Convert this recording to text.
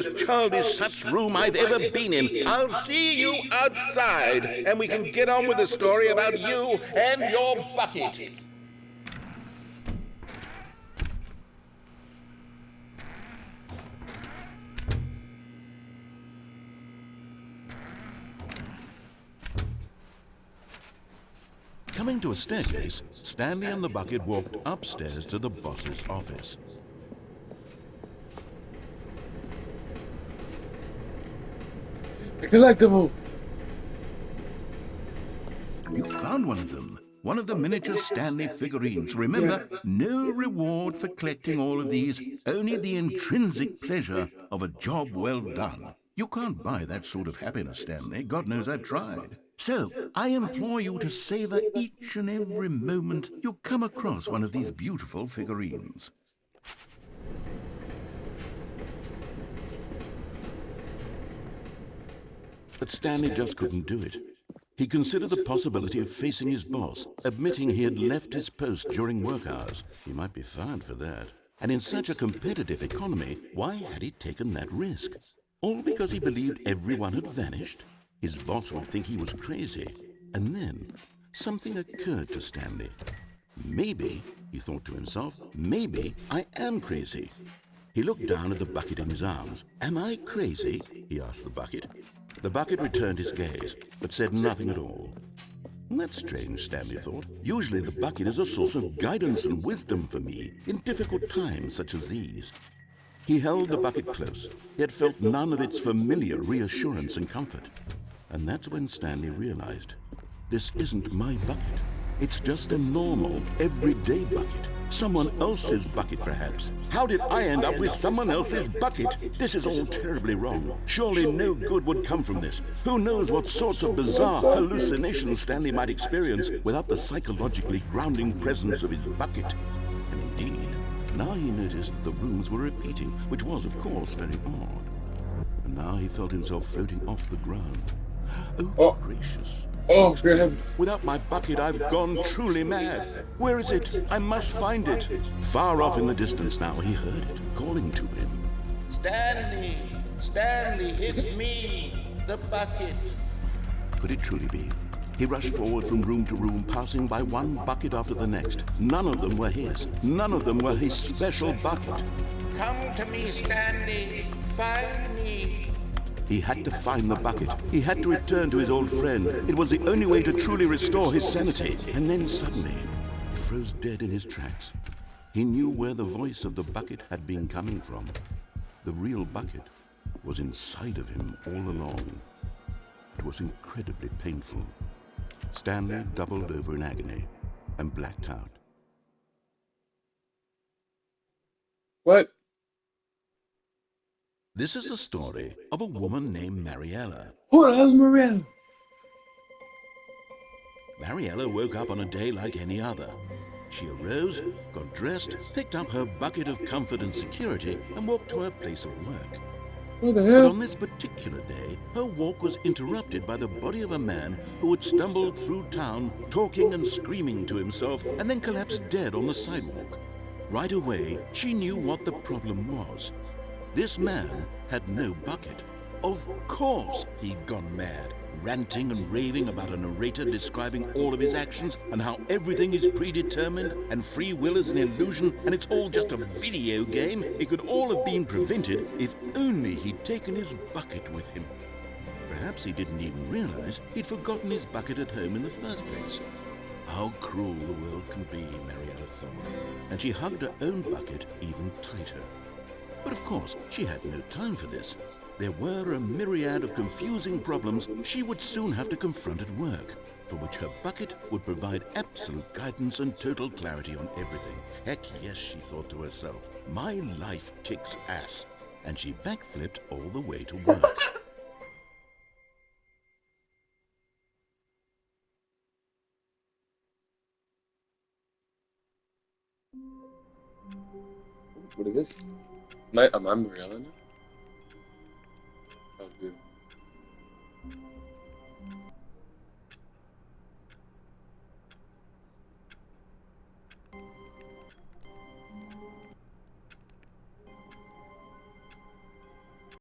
most childish such room I've ever been in. I'll see you outside, and we can get on with the story about you and your bucket. Coming to a staircase, Stanley and the bucket walked upstairs to the boss's office. A collectible. You found one of them. One of the miniature Stanley figurines. Remember, no reward for collecting all of these, only the intrinsic pleasure of a job well done. You can't buy that sort of happiness, Stanley. God knows I've tried. So, I implore you to savor each and every moment you come across one of these beautiful figurines. But Stanley just couldn't do it. He considered the possibility of facing his boss, admitting he had left his post during work hours. He might be fined for that. And in such a competitive economy, why had he taken that risk? All because he believed everyone had vanished? His boss would think he was crazy. And then, something occurred to Stanley. Maybe, he thought to himself, maybe I am crazy. He looked down at the bucket in his arms. Am I crazy? He asked the bucket. The bucket returned his gaze, but said nothing at all. That's strange, Stanley thought. Usually the bucket is a source of guidance and wisdom for me in difficult times such as these. He held the bucket close, yet felt none of its familiar reassurance and comfort. And that's when Stanley realized, this isn't my bucket. It's just a normal, everyday bucket. Someone else's bucket, perhaps. How did I end up with someone else's bucket? This is all terribly wrong. Surely no good would come from this. Who knows what sorts of bizarre hallucinations Stanley might experience without the psychologically grounding presence of his bucket. And indeed, now he noticed that the rooms were repeating, which was, of course, very odd. And now he felt himself floating off the ground. Oh, gracious. Oh, good. Without my bucket, I've gone truly mad. Where is it? I must find it. Far off in the distance now, he heard it, calling to him. Stanley! Stanley, it's me, the bucket. Could it truly be? He rushed forward from room to room, passing by one bucket after the next. None of them were his. None of them were his special bucket. Come to me, Stanley. Find me. He had to find the bucket. He had to return to his old friend. It was the only way to truly restore his sanity. And then suddenly, he froze dead in his tracks. He knew where the voice of the bucket had been coming from. The real bucket was inside of him all along. It was incredibly painful. Stanley doubled over in agony and blacked out. What? This is the story of a woman named Mariella. Who the hell's Morel? Mariella woke up on a day like any other. She arose, got dressed, picked up her bucket of comfort and security, and walked to her place of work. What the But hell? on this particular day, her walk was interrupted by the body of a man who had stumbled through town, talking and screaming to himself, and then collapsed dead on the sidewalk. Right away, she knew what the problem was. This man had no bucket. Of course he'd gone mad, ranting and raving about a narrator describing all of his actions and how everything is predetermined and free will is an illusion and it's all just a video game. It could all have been prevented if only he'd taken his bucket with him. Perhaps he didn't even realize he'd forgotten his bucket at home in the first place. How cruel the world can be, Mariella thought, and she hugged her own bucket even tighter. But of course, she had no time for this. There were a myriad of confusing problems she would soon have to confront at work, for which her bucket would provide absolute guidance and total clarity on everything. Heck yes, she thought to herself, my life kicks ass. And she backflipped all the way to work. What is this? Am I Morel now?